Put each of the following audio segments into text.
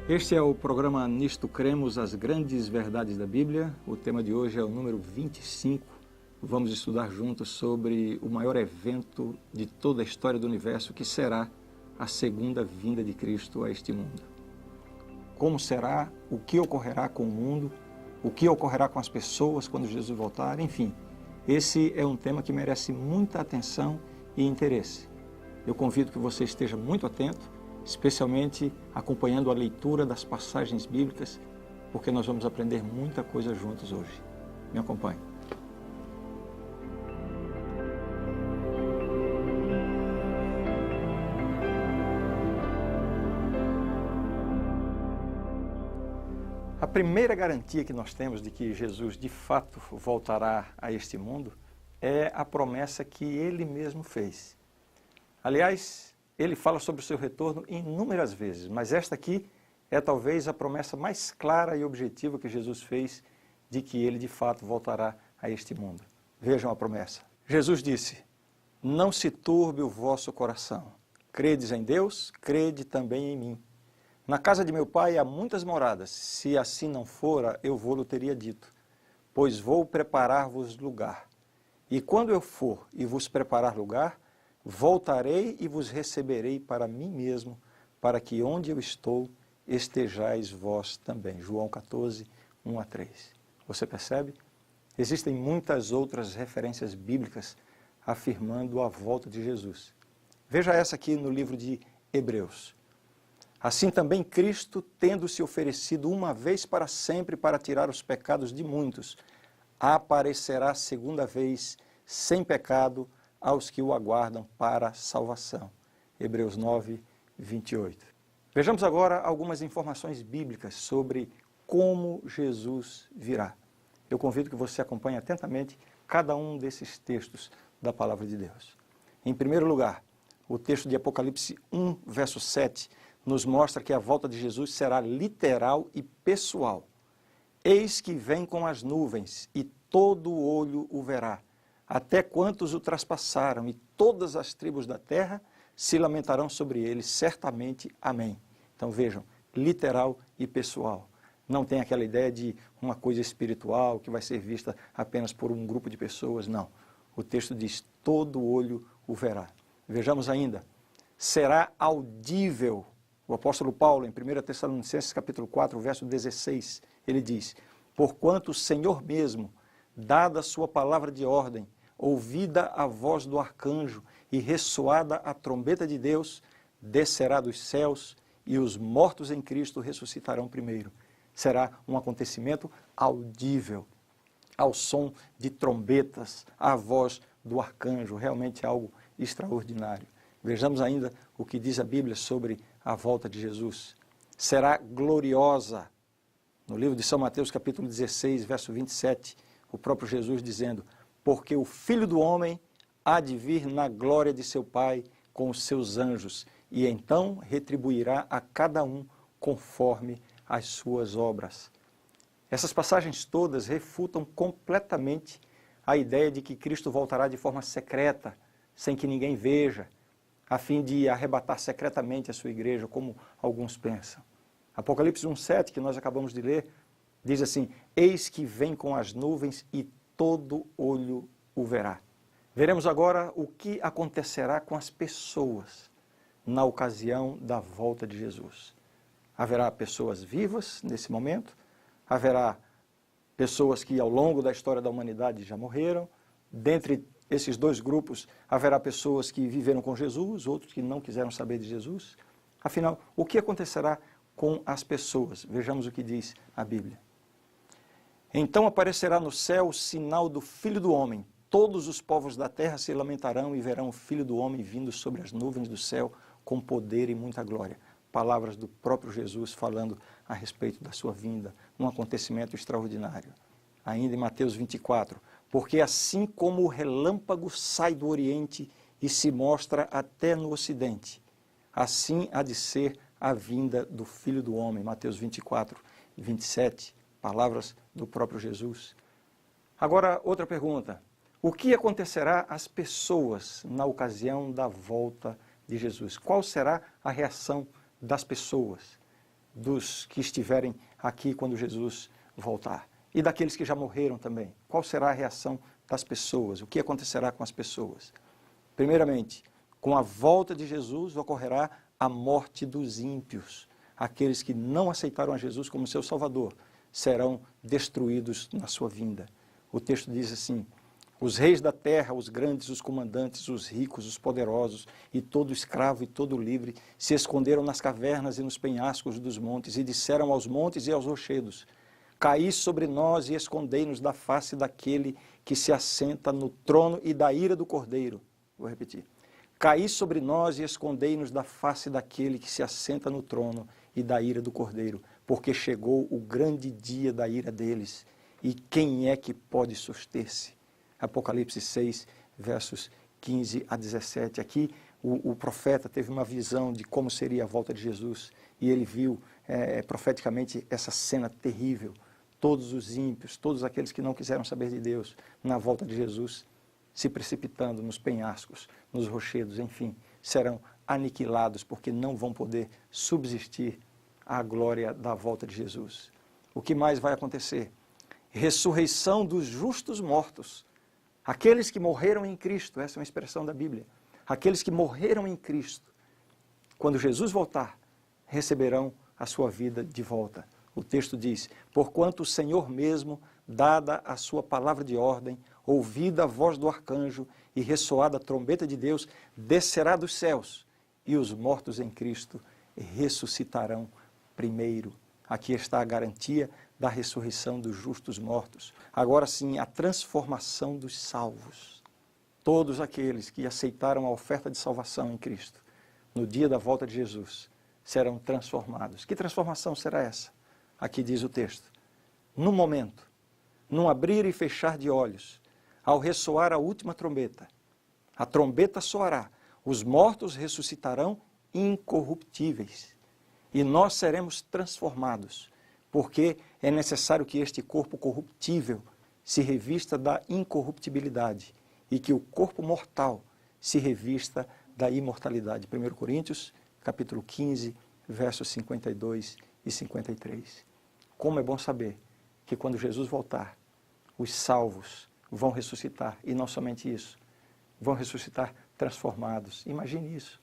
Este é o programa Nisto Cremos, as grandes verdades da Bíblia. O tema de hoje é o número 25. Vamos estudar juntos sobre o maior evento de toda a história do universo, que será a segunda vinda de Cristo a este mundo. Como será, o que ocorrerá com o mundo, o que ocorrerá com as pessoas quando Jesus voltar, enfim. Esse é um tema que merece muita atenção e interesse. Eu convido que você esteja muito atento, especialmente acompanhando a leitura das passagens bíblicas, porque nós vamos aprender muita coisa juntos hoje. Me acompanhe. A primeira garantia que nós temos de que Jesus de fato voltará a este mundo é a promessa que ele mesmo fez. Aliás, ele fala sobre o seu retorno inúmeras vezes, mas esta aqui é talvez a promessa mais clara e objetiva que Jesus fez de que ele de fato voltará a este mundo. Vejam a promessa. Jesus disse: "Não se turbe o vosso coração. Credes em Deus, crede também em mim. Na casa de meu pai há muitas moradas. Se assim não fora, eu vou-lo teria dito, pois vou preparar-vos lugar. E quando eu for e vos preparar lugar, voltarei e vos receberei para mim mesmo, para que onde eu estou, estejais vós também." João 14, 1 a 3. Você percebe? Existem muitas outras referências bíblicas afirmando a volta de Jesus. Veja essa aqui no livro de Hebreus. "Assim também Cristo, tendo se oferecido uma vez para sempre para tirar os pecados de muitos, aparecerá segunda vez sem pecado aos que o aguardam para a salvação." Hebreus 9, 28. Vejamos agora algumas informações bíblicas sobre como Jesus virá. Eu convido que você acompanhe atentamente cada um desses textos da Palavra de Deus. Em primeiro lugar, o texto de Apocalipse 1, verso 7, nos mostra que a volta de Jesus será literal e pessoal. "Eis que vem com as nuvens, e todo olho o verá, até quantos o traspassaram, e todas as tribos da terra se lamentarão sobre ele, certamente. Amém." Então vejam, literal e pessoal. Não tem aquela ideia de uma coisa espiritual que vai ser vista apenas por um grupo de pessoas, não. O texto diz: todo olho o verá. Vejamos ainda, será audível. O apóstolo Paulo, em 1 Tessalonicenses capítulo 4, verso 16, ele diz: "Porquanto o Senhor mesmo, dada a sua palavra de ordem, ouvida a voz do arcanjo e ressoada a trombeta de Deus, descerá dos céus, e os mortos em Cristo ressuscitarão primeiro." Será um acontecimento audível, ao som de trombetas, à voz do arcanjo, realmente algo extraordinário. Vejamos ainda o que diz a Bíblia sobre a volta de Jesus. Será gloriosa. No livro de São Mateus, capítulo 16, verso 27, o próprio Jesus dizendo: "Porque o Filho do Homem há de vir na glória de seu Pai com os seus anjos, e então retribuirá a cada um conforme as suas obras." Essas passagens todas refutam completamente a ideia de que Cristo voltará de forma secreta, sem que ninguém veja, a fim de arrebatar secretamente a sua igreja, como alguns pensam. Apocalipse 1,7, que nós acabamos de ler, diz assim: "Eis que vem com as nuvens, e todo olho o verá." Veremos agora o que acontecerá com as pessoas na ocasião da volta de Jesus. Haverá pessoas vivas nesse momento, haverá pessoas que ao longo da história da humanidade já morreram. Dentre esses dois grupos, haverá pessoas que viveram com Jesus, outros que não quiseram saber de Jesus. Afinal, o que acontecerá com as pessoas? Vejamos o que diz a Bíblia. "Então aparecerá no céu o sinal do Filho do Homem. Todos os povos da terra se lamentarão e verão o Filho do Homem vindo sobre as nuvens do céu com poder e muita glória." Palavras do próprio Jesus falando a respeito da sua vinda, um acontecimento extraordinário. Ainda em Mateus 24, "Porque assim como o relâmpago sai do Oriente e se mostra até no Ocidente, assim há de ser a vinda do Filho do Homem." Mateus 24, 27, palavras do próprio Jesus. Agora, outra pergunta: o que acontecerá às pessoas na ocasião da volta de Jesus? Qual será a reação das pessoas? dos que estiverem aqui quando Jesus voltar? E daqueles que já morreram também? Qual será a reação das pessoas? O que acontecerá com as pessoas? Primeiramente, com a volta de Jesus ocorrerá a morte dos ímpios. Aqueles que não aceitaram a Jesus como seu Salvador serão destruídos na sua vinda. O texto diz assim: os reis da terra, os grandes, os comandantes, os ricos, os poderosos, e todo escravo e todo livre, se esconderam nas cavernas e nos penhascos dos montes, e disseram aos montes e aos rochedos: caí sobre nós e escondei-nos da face daquele que se assenta no trono e da ira do Cordeiro. Vou repetir. Caí sobre nós e escondei-nos da face daquele que se assenta no trono e da ira do Cordeiro, porque chegou o grande dia da ira deles. E quem é que pode suster-se? Apocalipse 6, versos 15 a 17. Aqui o profeta teve uma visão de como seria a volta de Jesus e ele viu profeticamente essa cena terrível. Todos os ímpios, todos aqueles que não quiseram saber de Deus, na volta de Jesus, se precipitando nos penhascos, nos rochedos, enfim, serão aniquilados porque não vão poder subsistir à glória da volta de Jesus. O que mais vai acontecer? Ressurreição dos justos mortos. Aqueles que morreram em Cristo, essa é uma expressão da Bíblia. Aqueles que morreram em Cristo, quando Jesus voltar, receberão a sua vida de volta. O texto diz: porquanto o Senhor mesmo, dada a sua palavra de ordem, ouvida a voz do arcanjo e ressoada a trombeta de Deus, descerá dos céus, e os mortos em Cristo ressuscitarão primeiro. Aqui está a garantia da ressurreição dos justos mortos. Agora sim, a transformação dos salvos. Todos aqueles que aceitaram a oferta de salvação em Cristo, no dia da volta de Jesus, serão transformados. Que transformação será essa? Aqui diz o texto: no momento, num abrir e fechar de olhos, ao ressoar a última trombeta, a trombeta soará, os mortos ressuscitarão incorruptíveis, e nós seremos transformados, porque é necessário que este corpo corruptível se revista da incorruptibilidade e que o corpo mortal se revista da imortalidade. 1 Coríntios, capítulo 15, versos 52 e 53. Como é bom saber que quando Jesus voltar, os salvos vão ressuscitar, e não somente isso, vão ressuscitar transformados. Imagine isso.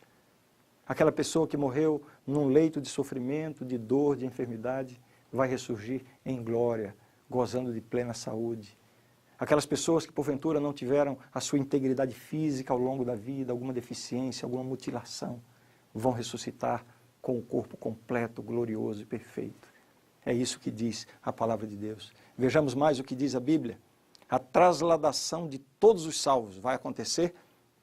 Aquela pessoa que morreu num leito de sofrimento, de dor, de enfermidade, vai ressurgir em glória, gozando de plena saúde. Aquelas pessoas que porventura não tiveram a sua integridade física ao longo da vida, alguma deficiência, alguma mutilação, vão ressuscitar com o corpo completo, glorioso e perfeito. É isso que diz a palavra de Deus. Vejamos mais o que diz a Bíblia. A trasladação de todos os salvos vai acontecer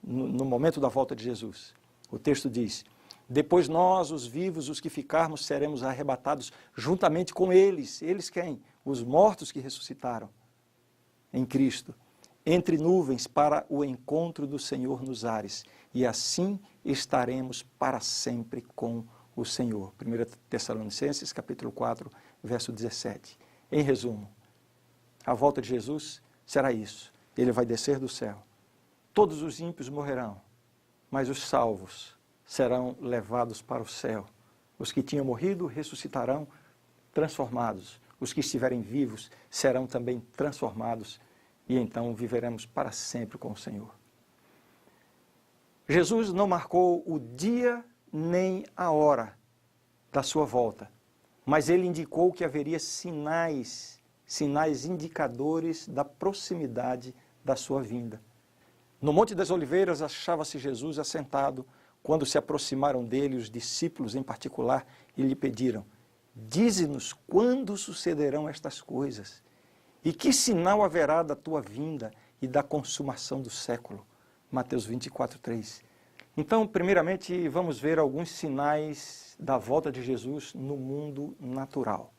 no momento da volta de Jesus. O texto diz: depois nós, os vivos, os que ficarmos, seremos arrebatados juntamente com eles. Eles quem? Os mortos que ressuscitaram em Cristo, entre nuvens para o encontro do Senhor nos ares. E assim estaremos para sempre com o Senhor. 1 Tessalonicenses, capítulo 4, verso 17. Em resumo, a volta de Jesus será isso. Ele vai descer do céu. Todos os ímpios morrerão, mas os salvos serão levados para o céu. Os que tinham morrido ressuscitarão transformados. Os que estiverem vivos serão também transformados e então viveremos para sempre com o Senhor. Jesus não marcou o dia nem a hora da sua volta, mas ele indicou que haveria sinais indicadores da proximidade da sua vinda. No Monte das Oliveiras achava-se Jesus assentado quando se aproximaram dele os discípulos em particular e lhe pediram: dize-nos quando sucederão estas coisas e que sinal haverá da tua vinda e da consumação do século. Mateus 24, 3. Então, primeiramente, vamos ver alguns sinais da volta de Jesus no mundo natural.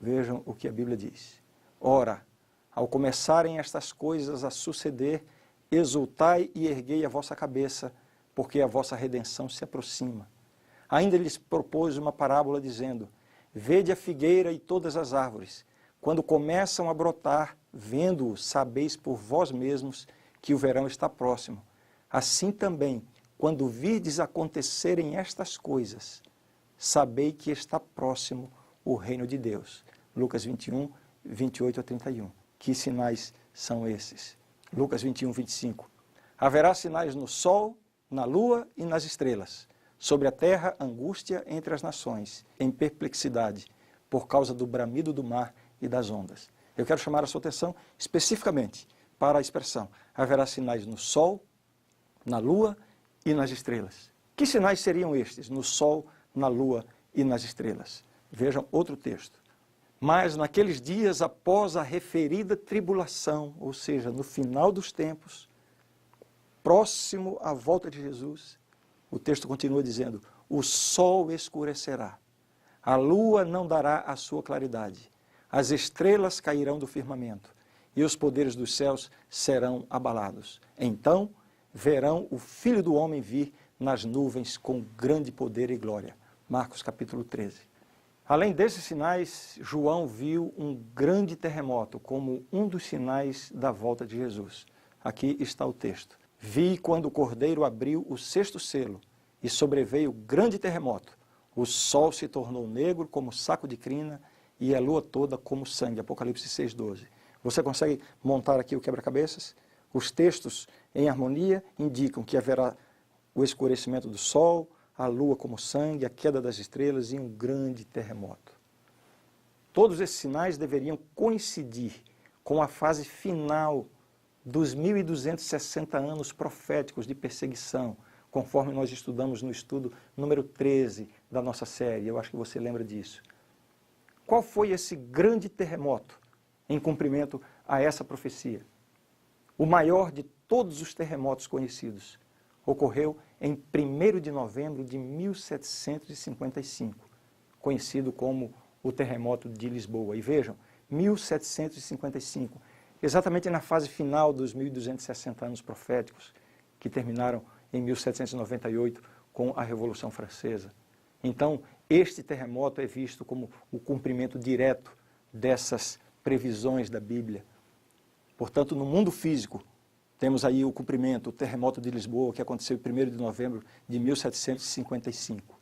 Vejam o que a Bíblia diz. Ora, ao começarem estas coisas a suceder, exultai e erguei a vossa cabeça, porque a vossa redenção se aproxima. Ainda lhes propôs uma parábola dizendo: vede a figueira e todas as árvores. Quando começam a brotar, vendo-o, sabeis por vós mesmos que o verão está próximo. Assim também, quando virdes acontecerem estas coisas, sabei que está próximo o reino de Deus. Lucas 21, 28 a 31. Que sinais são esses? Lucas 21, 25. Haverá sinais no sol, na lua e nas estrelas. Sobre a terra, angústia entre as nações, em perplexidade, por causa do bramido do mar e das ondas. Eu quero chamar a sua atenção especificamente para a expressão: haverá sinais no sol, na lua e nas estrelas. Que sinais seriam estes no sol, na lua e nas estrelas? Vejam outro texto. Mas naqueles dias após a referida tribulação, ou seja, no final dos tempos, próximo à volta de Jesus, o texto continua dizendo: o sol escurecerá, a lua não dará a sua claridade, as estrelas cairão do firmamento e os poderes dos céus serão abalados. Então verão o Filho do Homem vir nas nuvens com grande poder e glória. Marcos capítulo 13. Além desses sinais, João viu um grande terremoto como um dos sinais da volta de Jesus. Aqui está o texto. Vi quando o Cordeiro abriu o sexto selo e sobreveio grande terremoto. O sol se tornou negro como saco de crina e a lua toda como sangue. Apocalipse 6,12. Você consegue montar aqui o quebra-cabeças? Os textos em harmonia indicam que haverá o escurecimento do sol, a lua como sangue, a queda das estrelas e um grande terremoto. Todos esses sinais deveriam coincidir com a fase final dos 1260 anos proféticos de perseguição, conforme nós estudamos no estudo número 13 da nossa série. Eu acho que você lembra disso. Qual foi esse grande terremoto em cumprimento a essa profecia? O maior de todos os terremotos conhecidos ocorreu em 1º de novembro de 1755, conhecido como o terremoto de Lisboa. E vejam, 1755, exatamente na fase final dos 1260 anos proféticos, que terminaram em 1798 com a Revolução Francesa. Então, este terremoto é visto como o cumprimento direto dessas previsões da Bíblia. Portanto, no mundo físico, temos aí o cumprimento, o terremoto de Lisboa, que aconteceu em 1º de novembro de 1755.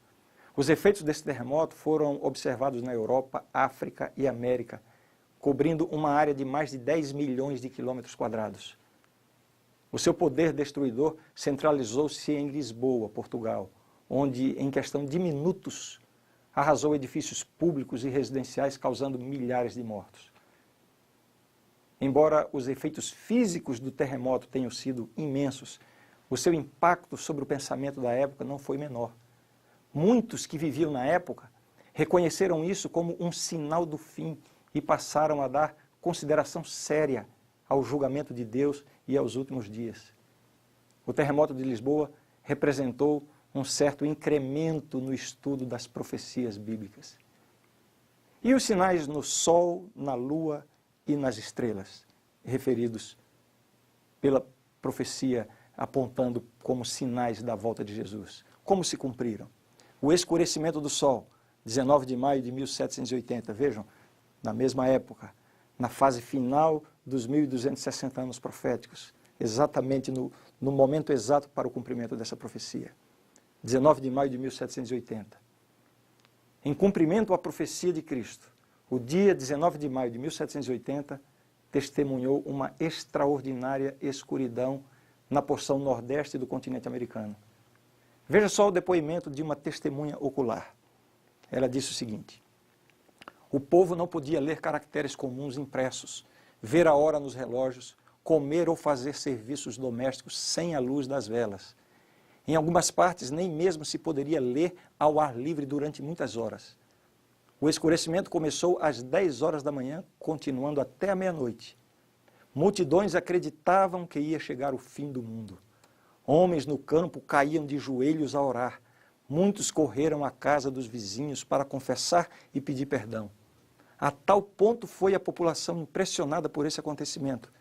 Os efeitos desse terremoto foram observados na Europa, África e América, cobrindo uma área de mais de 10 milhões de quilômetros quadrados. O seu poder destruidor centralizou-se em Lisboa, Portugal, onde, em questão de minutos, arrasou edifícios públicos e residenciais, causando milhares de mortos. Embora os efeitos físicos do terremoto tenham sido imensos, o seu impacto sobre o pensamento da época não foi menor. Muitos que viviam na época reconheceram isso como um sinal do fim e passaram a dar consideração séria ao julgamento de Deus e aos últimos dias. O terremoto de Lisboa representou um certo incremento no estudo das profecias bíblicas. E os sinais no sol, na lua e nas estrelas, referidos pela profecia apontando como sinais da volta de Jesus. Como se cumpriram? O escurecimento do sol, 19 de maio de 1780, vejam, na mesma época, na fase final dos 1260 anos proféticos, exatamente no momento exato para o cumprimento dessa profecia. 19 de maio de 1780. Em cumprimento à profecia de Cristo, o dia 19 de maio de 1780 testemunhou uma extraordinária escuridão na porção nordeste do continente americano. Veja só o depoimento de uma testemunha ocular. Ela disse o seguinte: o povo não podia ler caracteres comuns impressos, ver a hora nos relógios, comer ou fazer serviços domésticos sem a luz das velas. Em algumas partes, nem mesmo se poderia ler ao ar livre durante muitas horas. O escurecimento começou às 10 horas da manhã, continuando até a meia-noite. Multidões acreditavam que ia chegar o fim do mundo. Homens no campo caíam de joelhos a orar. Muitos correram à casa dos vizinhos para confessar e pedir perdão. A tal ponto foi a população impressionada por esse acontecimento,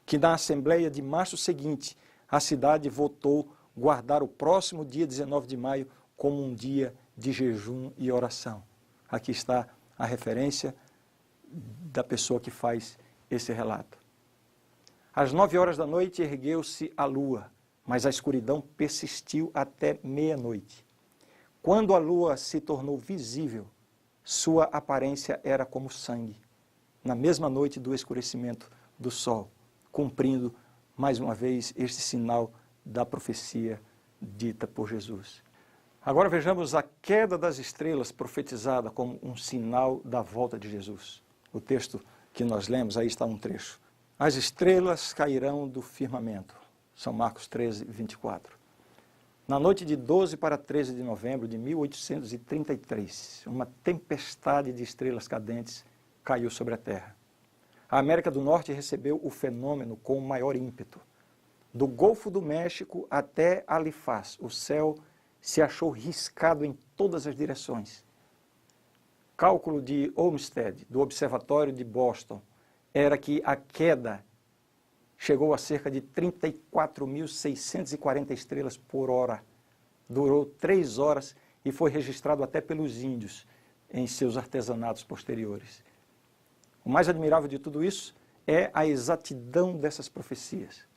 que na assembleia de março seguinte, a cidade votou guardar o próximo dia 19 de maio como um dia de jejum e oração. Aqui está a referência da pessoa que faz esse relato. Às 9 horas da noite ergueu-se a lua, mas a escuridão persistiu até meia-noite. Quando a lua se tornou visível, sua aparência era como sangue, na mesma noite do escurecimento do sol, cumprindo mais uma vez este sinal da profecia dita por Jesus. Agora vejamos a queda das estrelas profetizada como um sinal da volta de Jesus. O texto que nós lemos, aí está um trecho. As estrelas cairão do firmamento. São Marcos 13, 24. Na noite de 12 para 13 de novembro de 1833, uma tempestade de estrelas cadentes caiu sobre a Terra. A América do Norte recebeu o fenômeno com maior ímpeto. Do Golfo do México até Alifaz, o céu se achou riscado em todas as direções. Cálculo de Olmsted, do Observatório de Boston, era que a queda chegou a cerca de 34.640 estrelas por hora. Durou 3 horas e foi registrado até pelos índios em seus artesanatos posteriores. O mais admirável de tudo isso é a exatidão dessas profecias.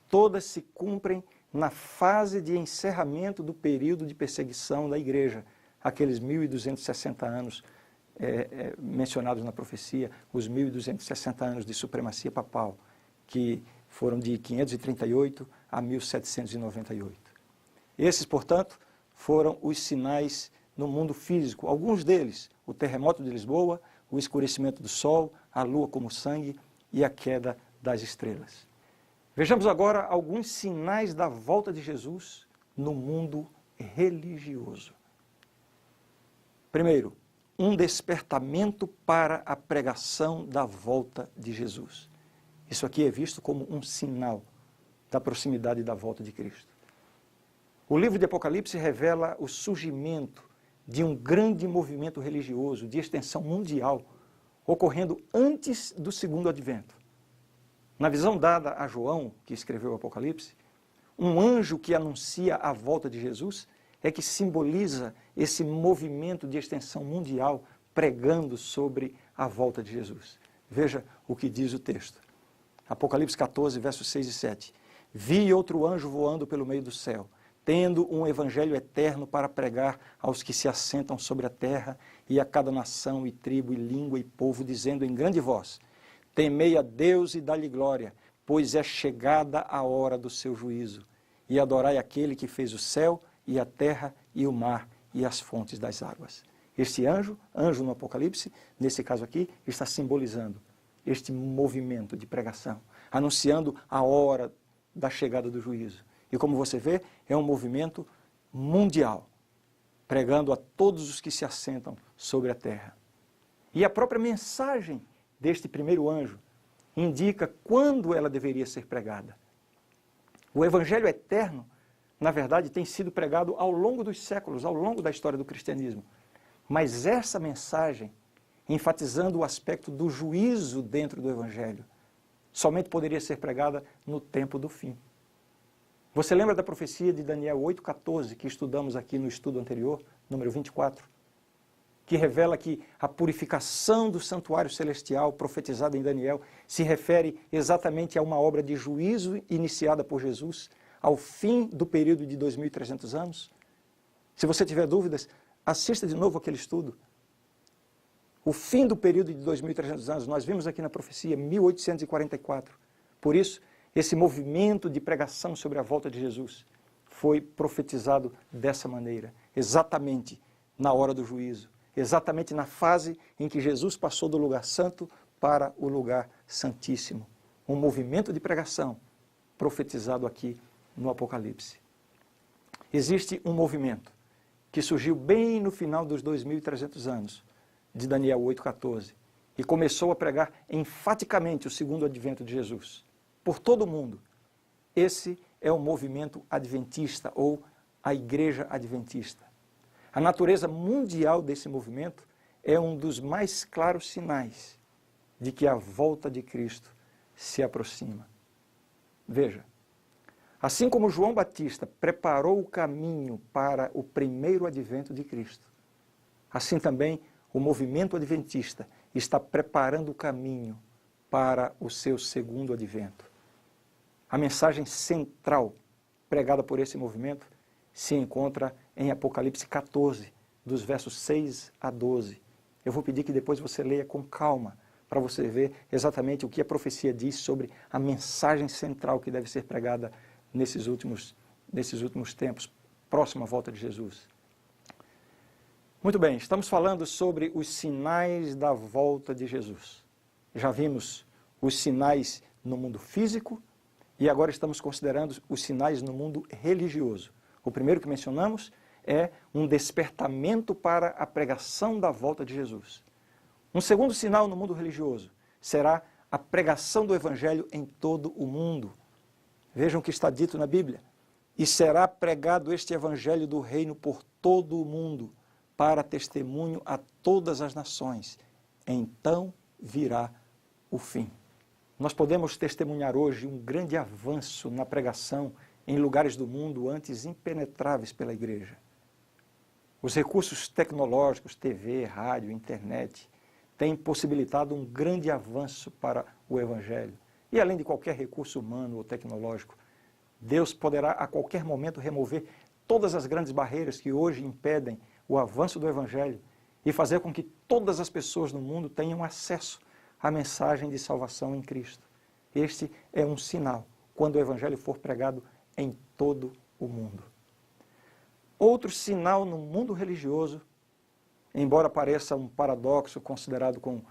Todas se cumprem na fase de encerramento do período de perseguição da igreja, aqueles 1.260 anos mencionados na profecia, os 1.260 anos de supremacia papal, que foram de 538 a 1798. Esses, portanto, foram os sinais no mundo físico, alguns deles, o terremoto de Lisboa, o escurecimento do sol, a lua como sangue e a queda das estrelas. Vejamos agora alguns sinais da volta de Jesus no mundo religioso. Primeiro, um despertamento para a pregação da volta de Jesus. Isso aqui é visto como um sinal da proximidade da volta de Cristo. O livro de Apocalipse revela o surgimento de um grande movimento religioso de extensão mundial, ocorrendo antes do segundo advento. Na visão dada a João, que escreveu o Apocalipse, um anjo que anuncia a volta de Jesus é que simboliza esse movimento de extensão mundial pregando sobre a volta de Jesus. Veja o que diz o texto. Apocalipse 14, versos 6 e 7. Vi outro anjo voando pelo meio do céu, tendo um evangelho eterno para pregar aos que se assentam sobre a terra e a cada nação e tribo e língua e povo, dizendo em grande voz: temei a Deus e dá-lhe glória, pois é chegada a hora do seu juízo, e adorai aquele que fez o céu e a terra e o mar e as fontes das águas. Este anjo no Apocalipse, nesse caso aqui, está simbolizando este movimento de pregação, anunciando a hora da chegada do juízo. E como você vê, é um movimento mundial, pregando a todos os que se assentam sobre a terra. E a própria mensagem deste primeiro anjo indica quando ela deveria ser pregada. O evangelho eterno, na verdade, tem sido pregado ao longo dos séculos, ao longo da história do cristianismo. Mas essa mensagem, enfatizando o aspecto do juízo dentro do evangelho, somente poderia ser pregada no tempo do fim. Você lembra da profecia de Daniel 8,14, que estudamos aqui no estudo anterior, número 24? Que revela que a purificação do santuário celestial profetizada em Daniel se refere exatamente a uma obra de juízo iniciada por Jesus ao fim do período de 2.300 anos. Se você tiver dúvidas, assista de novo aquele estudo. O fim do período de 2.300 anos, nós vimos aqui na profecia, 1844. Por isso, esse movimento de pregação sobre a volta de Jesus foi profetizado dessa maneira, exatamente na hora do juízo, exatamente na fase em que Jesus passou do lugar santo para o lugar santíssimo. Um movimento de pregação profetizado aqui no Apocalipse. Existe um movimento que surgiu bem no final dos 2.300 anos de Daniel 8,14 e começou a pregar enfaticamente o segundo advento de Jesus por todo o mundo. Esse é o movimento adventista ou a Igreja Adventista. A natureza mundial desse movimento é um dos mais claros sinais de que a volta de Cristo se aproxima. Veja, assim como João Batista preparou o caminho para o primeiro advento de Cristo, assim também o movimento adventista está preparando o caminho para o seu segundo advento. A mensagem central pregada por esse movimento se encontra em Apocalipse 14, dos versos 6 a 12. Eu vou pedir que depois você leia com calma, para você ver exatamente o que a profecia diz sobre a mensagem central que deve ser pregada nesses últimos tempos, próximo à volta de Jesus. Muito bem, estamos falando sobre os sinais da volta de Jesus. Já vimos os sinais no mundo físico e agora estamos considerando os sinais no mundo religioso. O primeiro que mencionamos é um despertamento para a pregação da volta de Jesus. Um segundo sinal no mundo religioso será a pregação do Evangelho em todo o mundo. Vejam o que está dito na Bíblia. E será pregado este Evangelho do Reino por todo o mundo, para testemunho a todas as nações. Então virá o fim. Nós podemos testemunhar hoje um grande avanço na pregação em lugares do mundo antes impenetráveis pela igreja. Os recursos tecnológicos, TV, rádio, internet, têm possibilitado um grande avanço para o Evangelho. E além de qualquer recurso humano ou tecnológico, Deus poderá a qualquer momento remover todas as grandes barreiras que hoje impedem o avanço do Evangelho e fazer com que todas as pessoas no mundo tenham acesso à mensagem de salvação em Cristo. Este é um sinal quando o Evangelho for pregado em todo o mundo. Outro sinal no mundo religioso, embora pareça um paradoxo considerado com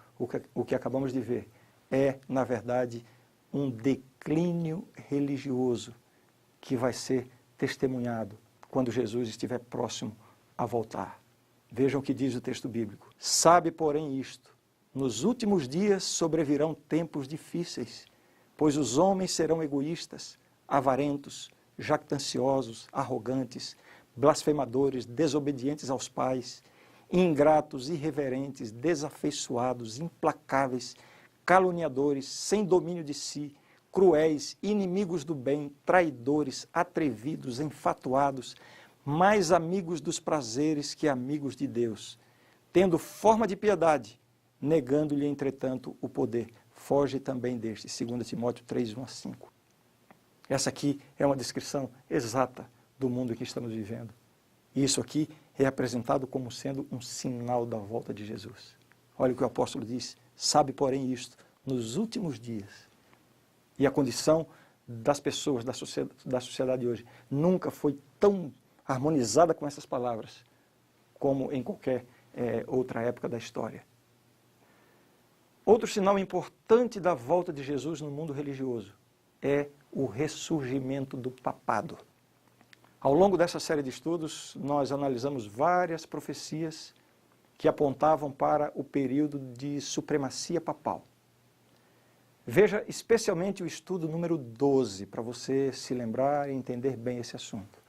o que acabamos de ver, é, na verdade, um declínio religioso que vai ser testemunhado quando Jesus estiver próximo a voltar. Vejam o que diz o texto bíblico. Sabe, porém, isto: nos últimos dias sobrevirão tempos difíceis, pois os homens serão egoístas, avarentos, jactanciosos, arrogantes, blasfemadores, desobedientes aos pais, ingratos, irreverentes, desafeiçoados, implacáveis, caluniadores, sem domínio de si, cruéis, inimigos do bem, traidores, atrevidos, enfatuados, mais amigos dos prazeres que amigos de Deus, tendo forma de piedade, negando-lhe, entretanto, o poder. Foge também deste. 2 Timóteo 3, 1 a 5. Essa aqui é uma descrição exata do mundo que estamos vivendo. E isso aqui é apresentado como sendo um sinal da volta de Jesus. Olha o que o apóstolo diz: sabe, porém, isto, nos últimos dias. E a condição das pessoas, da sociedade hoje, nunca foi tão harmonizada com essas palavras como em qualquer outra época da história. Outro sinal importante da volta de Jesus no mundo religioso é o ressurgimento do papado. Ao longo dessa série de estudos, nós analisamos várias profecias que apontavam para o período de supremacia papal. Veja especialmente o estudo número 12, para você se lembrar e entender bem esse assunto.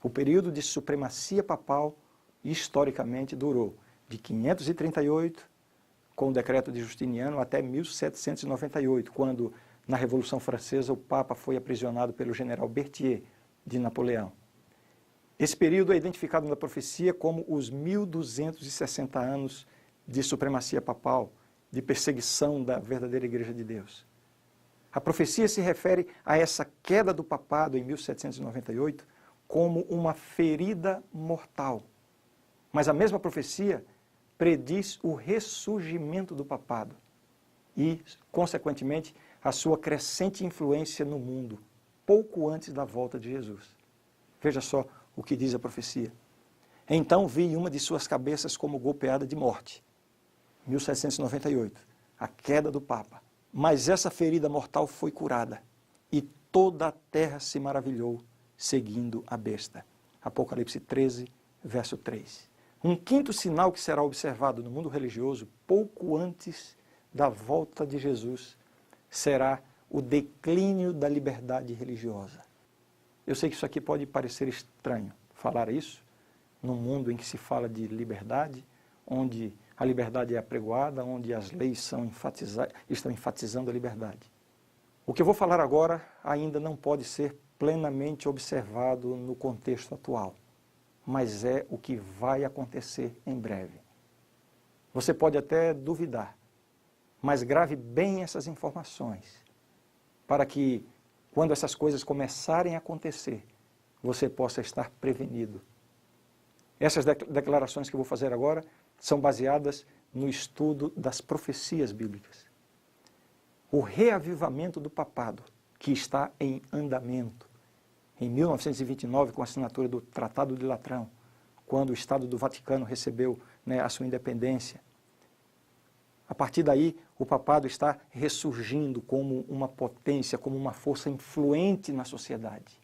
O período de supremacia papal, historicamente, durou de 538, com o decreto de Justiniano, até 1798, quando, na Revolução Francesa, o Papa foi aprisionado pelo general Berthier, de Napoleão. Esse período é identificado na profecia como os 1260 anos de supremacia papal, de perseguição da verdadeira Igreja de Deus. A profecia se refere a essa queda do papado em 1798 como uma ferida mortal. Mas a mesma profecia prediz o ressurgimento do papado e, consequentemente, a sua crescente influência no mundo, pouco antes da volta de Jesus. Veja só o que diz a profecia. Então vi uma de suas cabeças como golpeada de morte. 1798, a queda do Papa. Mas essa ferida mortal foi curada e toda a terra se maravilhou, seguindo a besta. Apocalipse 13, verso 3. Um quinto sinal que será observado no mundo religioso, pouco antes da volta de Jesus, será o declínio da liberdade religiosa. Eu sei que isso aqui pode parecer estranho, falar isso, num mundo em que se fala de liberdade, onde a liberdade é apregoada, onde as leis estão enfatizando a liberdade. O que eu vou falar agora ainda não pode ser plenamente observado no contexto atual, mas é o que vai acontecer em breve. Você pode até duvidar, mas grave bem essas informações, para que, quando essas coisas começarem a acontecer, você possa estar prevenido Essas declarações que eu vou fazer agora são baseadas no estudo das profecias bíblicas. O reavivamento do papado, que está em andamento. Em 1929, com a assinatura do Tratado de Latrão, quando o Estado do Vaticano recebeu, a sua independência. A partir daí, o papado está ressurgindo como uma potência, como uma força influente na sociedade.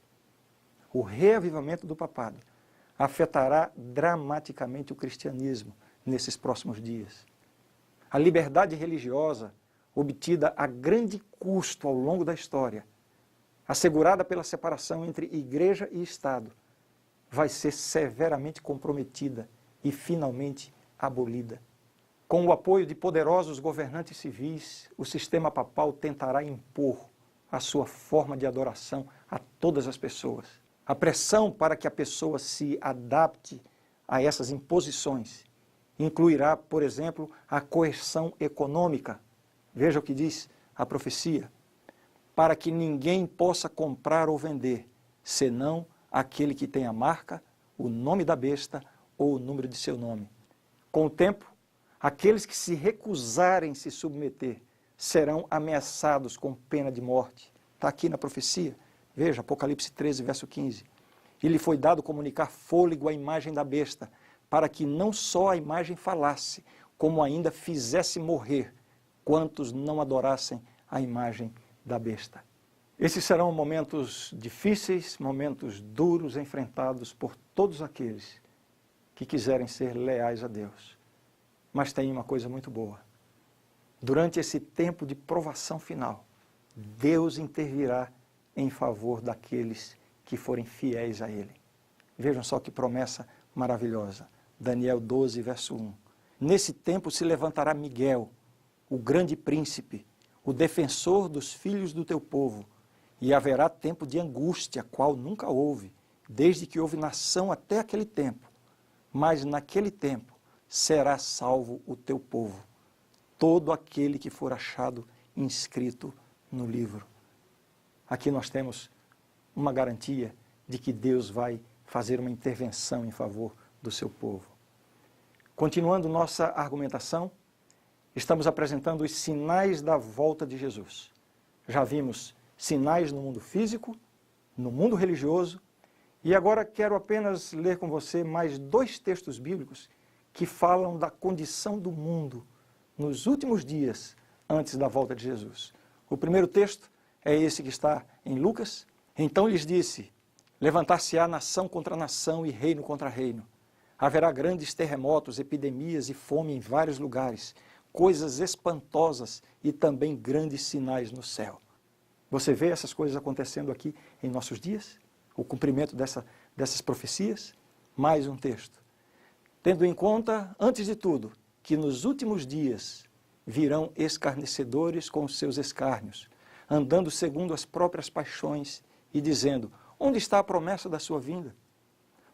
O reavivamento do papado afetará dramaticamente o cristianismo nesses próximos dias. A liberdade religiosa, obtida a grande custo ao longo da história, assegurada pela separação entre igreja e Estado, vai ser severamente comprometida e finalmente abolida. Com o apoio de poderosos governantes civis, o sistema papal tentará impor a sua forma de adoração a todas as pessoas. A pressão para que a pessoa se adapte a essas imposições incluirá, por exemplo, a coerção econômica. Veja o que diz a profecia. Para que ninguém possa comprar ou vender, senão aquele que tem a marca, o nome da besta ou o número de seu nome. Com o tempo, aqueles que se recusarem se submeter serão ameaçados com pena de morte. Está aqui na profecia. Veja, Apocalipse 13, verso 15. E lhe foi dado comunicar fôlego à imagem da besta, para que não só a imagem falasse, como ainda fizesse morrer quantos não adorassem a imagem da besta. Esses serão momentos difíceis, momentos duros enfrentados por todos aqueles que quiserem ser leais a Deus. Mas tem uma coisa muito boa. Durante esse tempo de provação final, Deus intervirá em favor daqueles que forem fiéis a Ele. Vejam só que promessa maravilhosa. Daniel 12, verso 1. Nesse tempo se levantará Miguel, o grande príncipe, o defensor dos filhos do teu povo, e haverá tempo de angústia, qual nunca houve, desde que houve nação até aquele tempo. Mas naquele tempo será salvo o teu povo, todo aquele que for achado inscrito no livro. Aqui nós temos uma garantia de que Deus vai fazer uma intervenção em favor do seu povo. Continuando nossa argumentação, estamos apresentando os sinais da volta de Jesus. Já vimos sinais no mundo físico, no mundo religioso, e agora quero apenas ler com você mais 2 textos bíblicos que falam da condição do mundo nos últimos dias antes da volta de Jesus. O primeiro texto é esse que está em Lucas. Então lhes disse: levantar-se-á nação contra nação e reino contra reino. Haverá grandes terremotos, epidemias e fome em vários lugares, coisas espantosas e também grandes sinais no céu. Você vê essas coisas acontecendo aqui em nossos dias? O cumprimento dessas profecias? Mais um texto. Tendo em conta, antes de tudo, que nos últimos dias virão escarnecedores com os seus escárnios, andando segundo as próprias paixões e dizendo: onde está a promessa da sua vinda?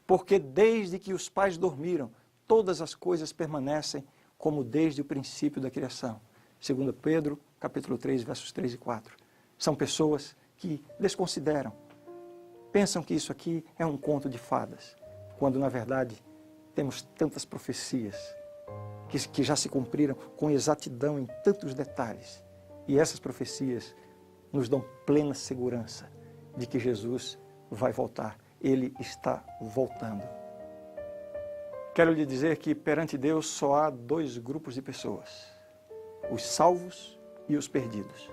Porque desde que os pais dormiram, todas as coisas permanecem como desde o princípio da criação. 2 Pedro, capítulo 3, versos 3 e 4. São pessoas que desconsideram, pensam que isso aqui é um conto de fadas, quando na verdade temos tantas profecias que já se cumpriram com exatidão em tantos detalhes. E essas profecias nos dão plena segurança de que Jesus vai voltar. Ele está voltando. Quero lhe dizer que perante Deus só há 2 grupos de pessoas: os salvos e os perdidos.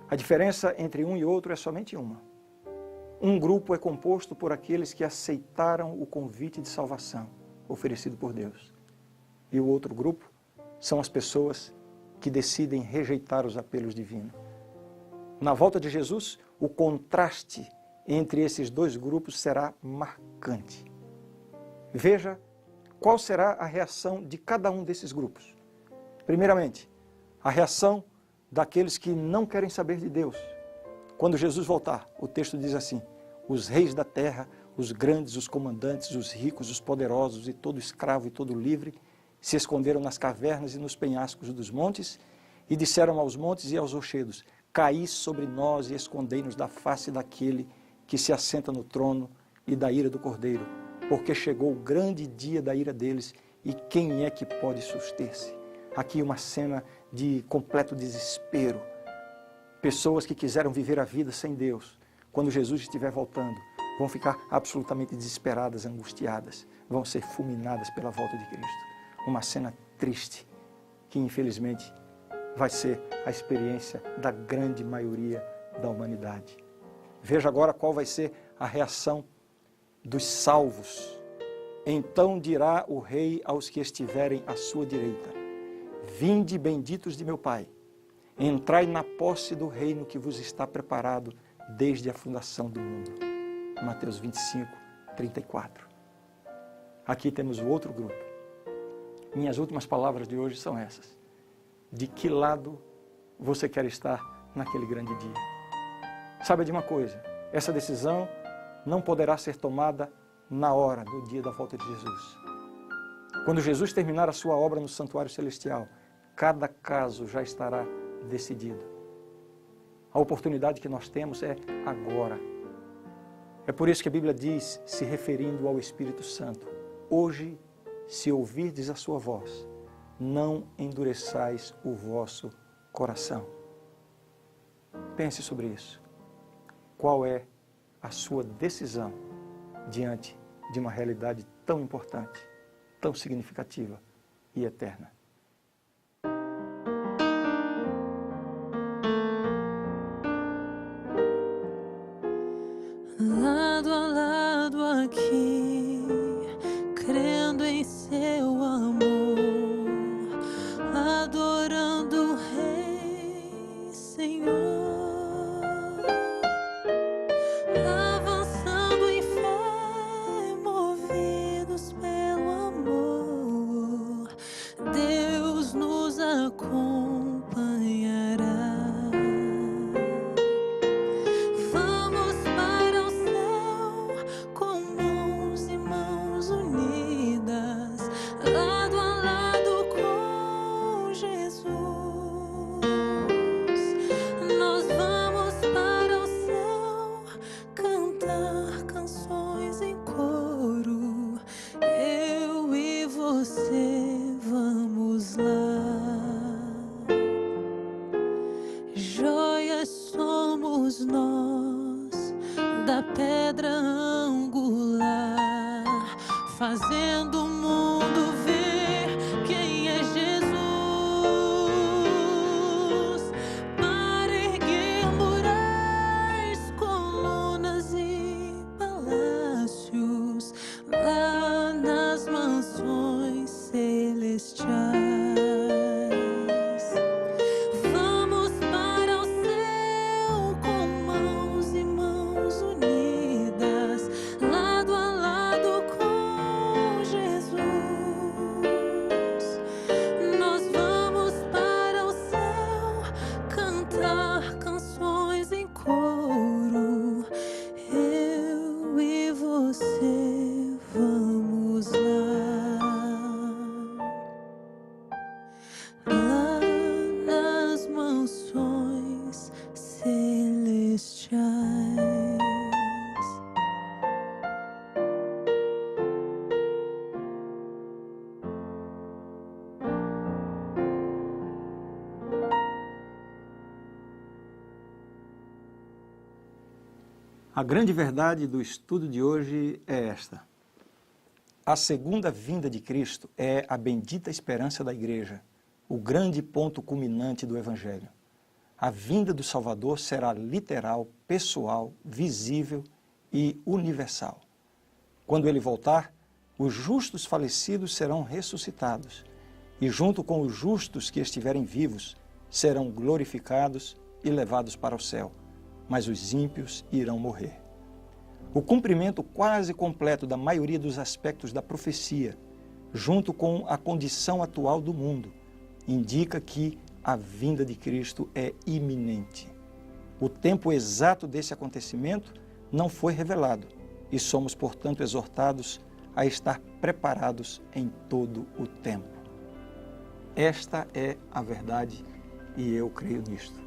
A diferença entre um e outro é somente uma. Um grupo é composto por aqueles que aceitaram o convite de salvação oferecido por Deus. E o outro grupo são as pessoas que decidem rejeitar os apelos divinos. Na volta de Jesus, o contraste entre esses 2 grupos será marcante. Veja qual será a reação de cada um desses grupos. Primeiramente, a reação daqueles que não querem saber de Deus. Quando Jesus voltar, o texto diz assim: os reis da terra, os grandes, os comandantes, os ricos, os poderosos e todo escravo e todo livre se esconderam nas cavernas e nos penhascos dos montes e disseram aos montes e aos rochedos: caí sobre nós e escondei-nos da face daquele que se assenta no trono e da ira do Cordeiro, porque chegou o grande dia da ira deles, e quem é que pode suster-se? Aqui uma cena de completo desespero. Pessoas que quiseram viver a vida sem Deus, quando Jesus estiver voltando, vão ficar absolutamente desesperadas, angustiadas, vão ser fulminadas pela volta de Cristo. Uma cena triste, que infelizmente vai ser a experiência da grande maioria da humanidade. Veja agora qual vai ser a reação dos salvos. Então dirá o rei aos que estiverem à sua direita: vinde, benditos de meu Pai, entrai na posse do reino que vos está preparado desde a fundação do mundo. Mateus 25, 34. Aqui temos o outro grupo. Minhas últimas palavras de hoje são essas. De que lado você quer estar naquele grande dia? Saiba de uma coisa, essa decisão não poderá ser tomada na hora do dia da volta de Jesus. Quando Jesus terminar a sua obra no santuário celestial, cada caso já estará decidido. A oportunidade que nós temos é agora. É por isso que a Bíblia diz, se referindo ao Espírito Santo: hoje, se ouvirdes a sua voz, não endureçais o vosso coração. Pense sobre isso. Qual é a sua decisão diante de uma realidade tão importante, tão significativa e eterna? Lado a lado aqui, crendo em seu amor, adorando o Rei, Senhor, avançando em fé, movidos pelo amor, Deus nos acompanhará. Vamos para o céu com mãos e mãos unidas, lado a lado com Jesus. Nós vamos para o céu cantar canções em coro, eu e você vamos lá. Joias somos nós, da pedra angular, fazendo o mundo ver quem é Jesus. Para erguer murais, colunas e palácios, lá nas mansões celestiais. Vamos para o céu com mãos e mãos unidas, lado a lado com Jesus. Nós vamos para o céu cantar canções em coro, eu e você vamos lá nas mansões celestiais. A grande verdade do estudo de hoje é esta: a segunda vinda de Cristo é a bendita esperança da igreja, o grande ponto culminante do Evangelho. A vinda do Salvador será literal, pessoal, visível e universal. Quando ele voltar, os justos falecidos serão ressuscitados, e junto com os justos que estiverem vivos, serão glorificados e levados para o céu, mas os ímpios irão morrer. O cumprimento quase completo da maioria dos aspectos da profecia, junto com a condição atual do mundo, indica que a vinda de Cristo é iminente. O tempo exato desse acontecimento não foi revelado e somos, portanto, exortados a estar preparados em todo o tempo. Esta é a verdade e eu creio nisto.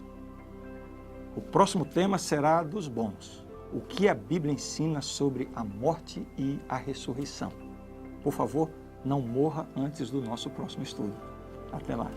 O próximo tema será dos bons. o que a Bíblia ensina sobre a morte e a ressurreição. Por favor, não morra antes do nosso próximo estudo. Até lá!